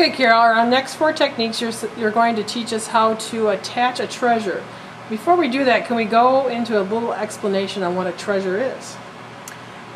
Okay, Carol, our next 4 techniques, you're going to teach us how to attach a treasure. Before we do that, can we go into a little explanation on what a treasure is?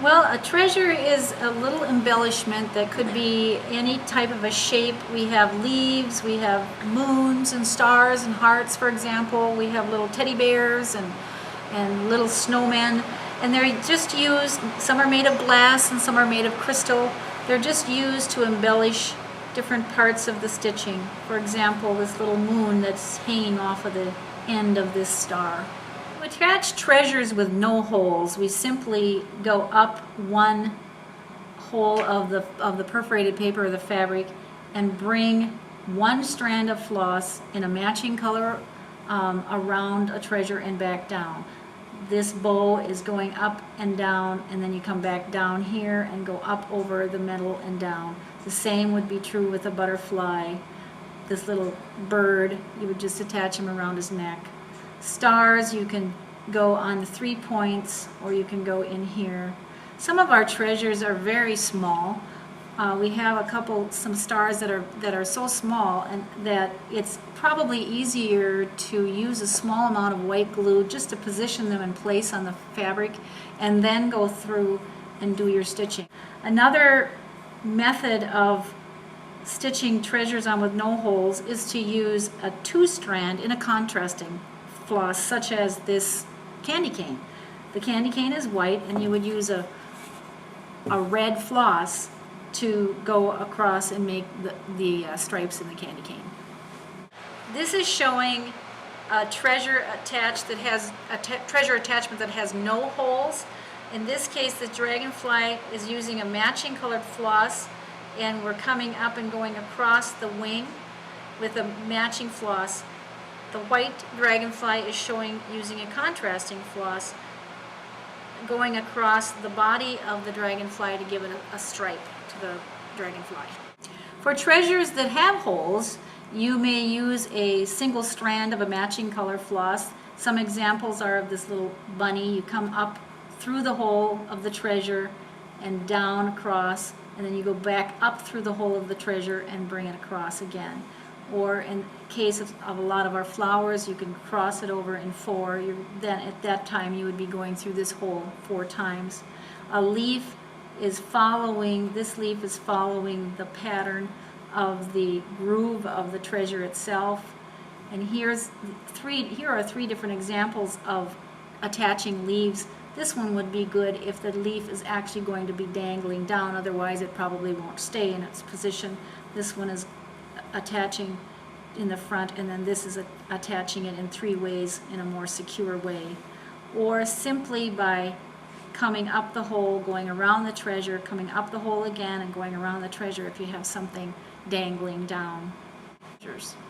Well, a treasure is a little embellishment that could be any type of a shape. We have leaves, we have moons and stars and hearts, for example. We have little teddy bears and little snowmen. And they're just used, some are made of glass and some are made of crystal. They're just used to embellish different parts of the stitching. For example, this little moon that's hanging off of the end of this star. To attach treasures with no holes, we simply go up one hole of the perforated paper or the fabric and bring one strand of floss in a matching color around a treasure and back down. This bow is going up and down, and then you come back down here and go up over the middle and down. The same would be true with a butterfly. This little bird, you would just attach him around his neck. Stars, you can go on the 3 points, or you can go in here. Some of our treasures are very small. We have some stars that are so small and that it's probably easier to use a small amount of white glue just to position them in place on the fabric and then go through and do your stitching. Another method of stitching treasures on with no holes is to use a 2-strand in a contrasting floss, such as this candy cane. The candy cane is white, and you would use a red floss to go across and make the stripes in the candy cane. This is showing a treasure attached that has a treasure attachment that has no holes. In this case, the dragonfly is using a matching colored floss, and we're coming up and going across the wing with a matching floss. The white dragonfly is showing using a contrasting floss, going across the body of the dragonfly to give it a stripe to the dragonfly. For treasures that have holes, you may use a single strand of a matching color floss. Some examples are of this little bunny. You come up through the hole of the treasure and down across, and then you go back up through the hole of the treasure and bring it across again. Or in case of a lot of our flowers, you can cross it over in 4. Then at that time you would be going through this hole 4 times. This leaf is following the pattern of the groove of the treasure itself. And here are 3 different examples of attaching leaves. This one would be good if the leaf is actually going to be dangling down, otherwise it probably won't stay in its position. This one is attaching in the front, and then this is attaching it in 3 ways in a more secure way. Or simply by coming up the hole, going around the treasure, coming up the hole again and going around the treasure if you have something dangling down.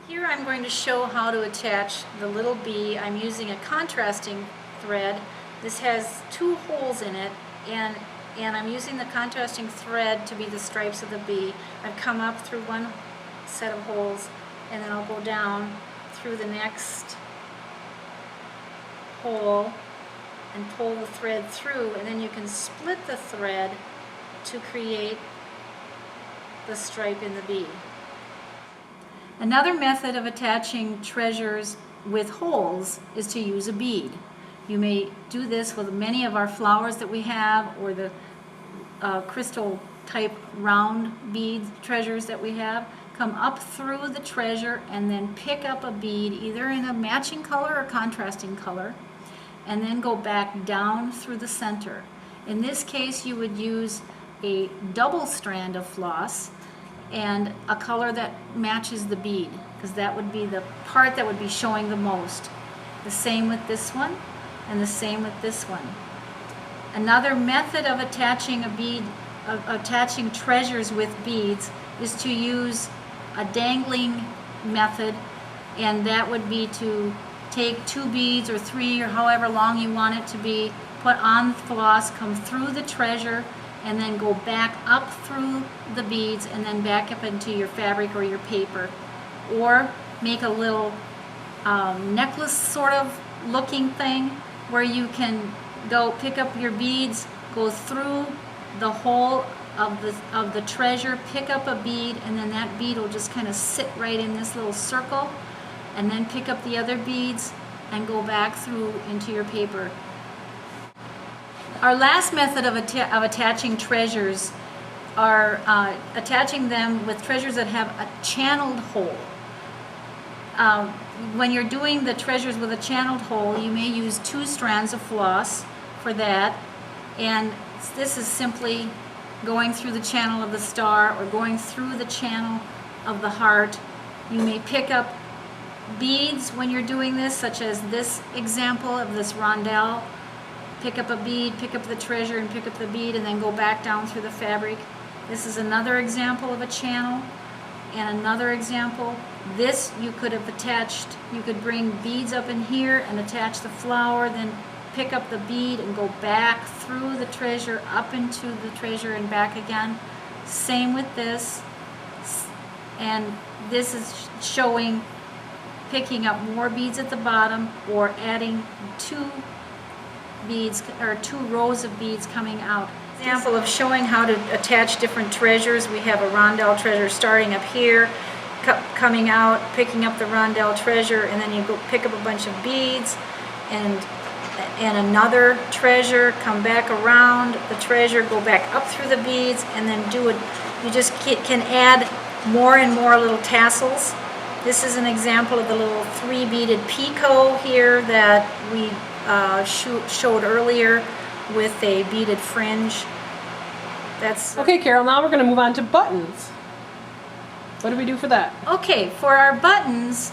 Here I'm going to show how to attach the little bee. I'm using a contrasting thread. This has 2 holes in it, and I'm using the contrasting thread to be the stripes of the bee. I've come up through one set of holes, and then I'll go down through the next hole and pull the thread through, and then you can split the thread to create the stripe in the bee. Another method of attaching treasures with holes is to use a bead. You may do this with many of our flowers that we have, or the crystal type round bead treasures that we have. Come up through the treasure and then pick up a bead either in a matching color or contrasting color, and then go back down through the center. In this case, you would use a double strand of floss and a color that matches the bead, because that would be the part that would be showing the most. The same with this one, and the same with this one. Another method of attaching attaching treasures with beads is to use a dangling method, and that would be to take 2 beads or 3 or however long you want it to be, put on the floss, come through the treasure, and then go back up through the beads and then back up into your fabric or your paper. Or make a little necklace sort of looking thing where you can go pick up your beads, go through the hole of the treasure, pick up a bead, and then that bead will just kind of sit right in this little circle, and then pick up the other beads and go back through into your paper. Our last method of attaching treasures are attaching them with treasures that have a channeled hole. When you're doing the treasures with a channeled hole, you may use 2 strands of floss for that, and this is simply going through the channel of the star or going through the channel of the heart. You may pick up beads when you're doing this, such as this example of this rondelle. Pick up a bead, pick up the treasure, and pick up the bead, and then go back down through the fabric. This is another example of a channel, and another example. This you could have attached, you could bring beads up in here and attach the flower, then pick up the bead and go back through the treasure, up into the treasure and back again. Same with this. And this is showing picking up more beads at the bottom or adding 2 beads or 2 rows of beads coming out. Example of showing how to attach different treasures. We have a rondelle treasure starting up here, coming out, picking up the rondelle treasure, and then you go pick up a bunch of beads and another treasure, come back around the treasure, go back up through the beads, and then do it. You just can add more and more little tassels. This is an example of the little 3 beaded picot here that we showed earlier with a beaded fringe. That's Okay, Carol, now we're going to move on to buttons. What do we do for that? Okay, for our buttons,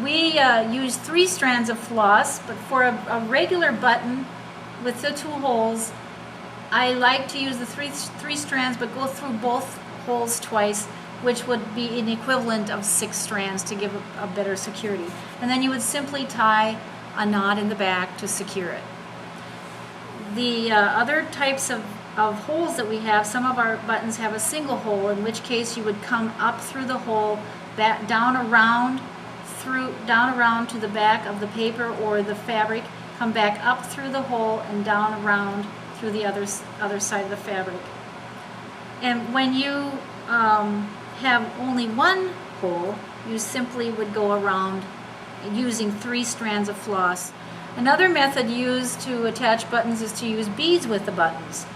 we use 3 strands of floss, but for a regular button with the 2 holes, I like to use the three strands, but go through both holes twice, which would be an equivalent of 6 strands to give a better security. And then you would simply tie a knot in the back to secure it. The other types of holes that we have, some of our buttons have a single hole, in which case you would come up through the hole, back down around to the back of the paper or the fabric, come back up through the hole and down around through the other side of the fabric. And when you have only 1 hole, you simply would go around using 3 strands of floss. Another method used to attach buttons is to use beads with the buttons.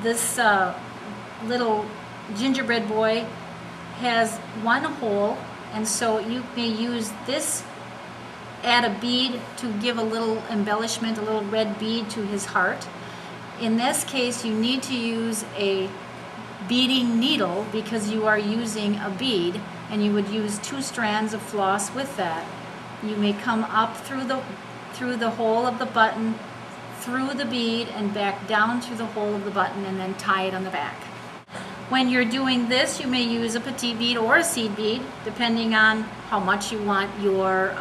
This little gingerbread boy has 1 hole, and so you may use this, add a bead to give a little embellishment, a little red bead to his heart. In this case, you need to use a beading needle because you are using a bead, and you would use 2 strands of floss with that. You may come up through the hole of the button, through the bead, and back down through the hole of the button, and then tie it on the back. When you're doing this, you may use a petite bead or a seed bead, depending on how much you want your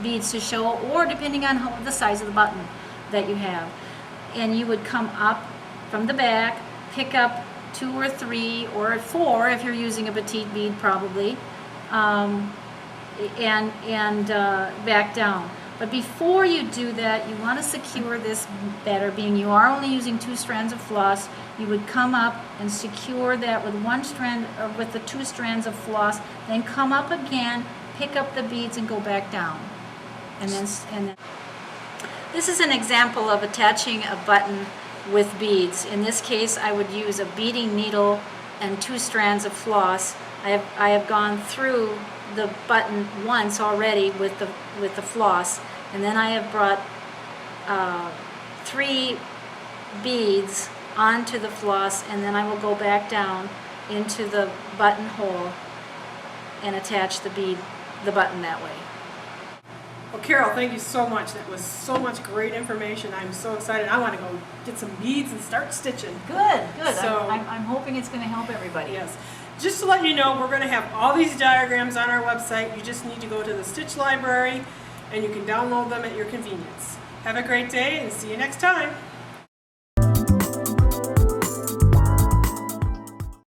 beads to show, or depending on the size of the button that you have. And you would come up from the back, pick up 2 or 3 or 4 if you're using a petite bead probably, and back down. But before you do that, you want to secure this better, being you are only using 2 strands of floss. You would come up and secure that with 1 strand, or with the 2 strands of floss, then come up again, pick up the beads, and go back down. And then this is an example of attaching a button with beads. In this case, I would use a beading needle and 2 strands of floss. I have gone through the button once already with the floss, and then I have brought 3 beads onto the floss, and then I will go back down into the buttonhole and attach the button that way. Well, Carol, thank you so much. That was so much great information. I'm so excited. I want to go get some beads and start stitching. Good. So, I'm hoping it's going to help everybody. Yes. Just to let you know, we're going to have all these diagrams on our website. You just need to go to the Stitch Library, and you can download them at your convenience. Have a great day, and see you next time.